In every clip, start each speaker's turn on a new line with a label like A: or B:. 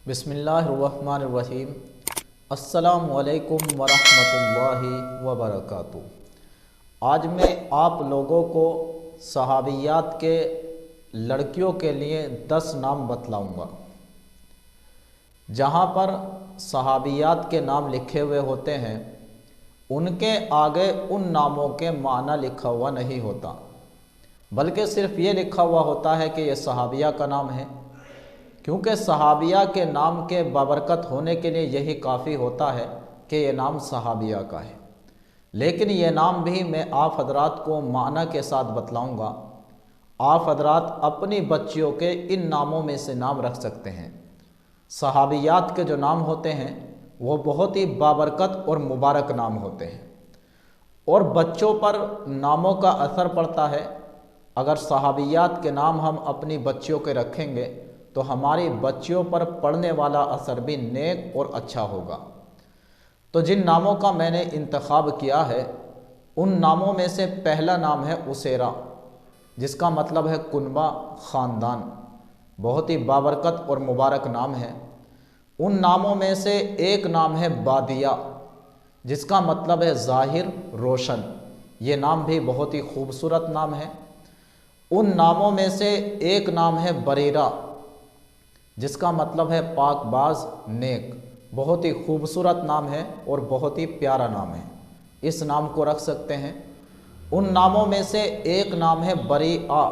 A: بسم اللہ الرحمن الرحیم۔ السلام علیکم ورحمۃ اللہ وبرکاتہ۔ آج میں آپ لوگوں کو صحابیات کے لڑکیوں کے لیے 10 نام بتلاؤں گا۔ جہاں پر صحابیات کے نام لکھے ہوئے ہوتے ہیں ان کے آگے ان ناموں کے معنی لکھا ہوا نہیں ہوتا، بلکہ صرف یہ لکھا ہوا ہوتا ہے کہ یہ صحابیہ کا نام ہے، کیونکہ صحابیہ کے نام کے بابرکت ہونے کے لیے یہی کافی ہوتا ہے کہ یہ نام صحابیہ کا ہے۔ لیکن یہ نام بھی میں آپ حضرات کو معنی کے ساتھ بتلاؤں گا۔ آپ حضرات اپنی بچیوں کے ان ناموں میں سے نام رکھ سکتے ہیں۔ صحابیات کے جو نام ہوتے ہیں وہ بہت ہی بابرکت اور مبارک نام ہوتے ہیں، اور بچوں پر ناموں کا اثر پڑتا ہے۔ اگر صحابیات کے نام ہم اپنی بچیوں کے رکھیں گے تو ہماری بچیوں پر پڑنے والا اثر بھی نیک اور اچھا ہوگا۔ تو جن ناموں کا میں نے انتخاب کیا ہے ان ناموں میں سے پہلا نام ہے اسیرہ، جس کا مطلب ہے کنبہ، خاندان۔ بہت ہی بابرکت اور مبارک نام ہے۔ ان ناموں میں سے ایک نام ہے بادیہ، جس کا مطلب ہے ظاہر، روشن۔ یہ نام بھی بہت ہی خوبصورت نام ہے۔ ان ناموں میں سے ایک نام ہے بریرہ، جس کا مطلب ہے پاک باز، نیک۔ بہت ہی خوبصورت نام ہے اور بہت ہی پیارا نام ہے، اس نام کو رکھ سکتے ہیں۔ ان ناموں میں سے ایک نام ہے بریعہ،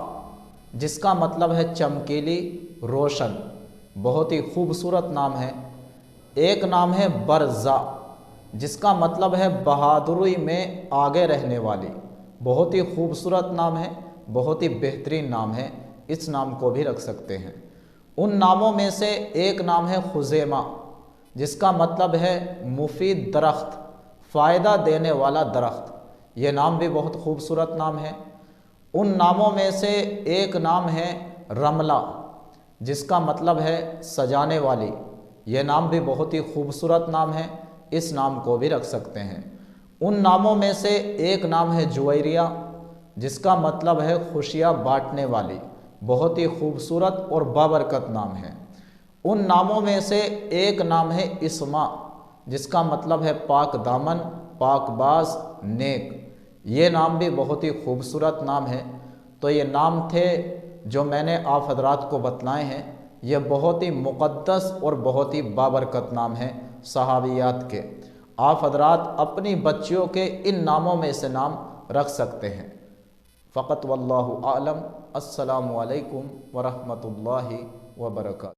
A: جس کا مطلب ہے چمکیلی، روشن۔ بہت ہی خوبصورت نام ہے۔ ایک نام ہے برزہ، جس کا مطلب ہے بہادری میں آگے رہنے والی۔ بہت ہی خوبصورت نام ہے، بہت ہی بہترین نام ہے، اس نام کو بھی رکھ سکتے ہیں۔ ان ناموں میں سے ایک نام ہے خزیمہ، جس کا مطلب ہے مفید درخت، فائدہ دینے والا درخت۔ یہ نام بھی بہت خوبصورت نام ہے۔ ان ناموں میں سے ایک نام ہے رملہ، جس کا مطلب ہے سجانے والی۔ یہ نام بھی بہت ہی خوبصورت نام ہے، اس نام کو بھی رکھ سکتے ہیں۔ ان ناموں میں سے ایک نام ہے جویریہ، جس کا مطلب ہے خوشیاں بانٹنے والی۔ بہت ہی خوبصورت اور بابرکت نام ہے۔ ان ناموں میں سے ایک نام ہے اسما، جس کا مطلب ہے پاک دامن، پاک باز، نیک۔ یہ نام بھی بہت ہی خوبصورت نام ہے۔ تو یہ نام تھے جو میں نے آپ حضرات کو بتلائے ہیں۔ یہ بہت ہی مقدس اور بہت ہی بابرکت نام ہیں صحابیات کے۔ آپ حضرات اپنی بچیوں کے ان ناموں میں سے نام رکھ سکتے ہیں۔ فقط واللہ اعلم۔ السلام علیکم ورحمۃ اللہ وبرکاتہ۔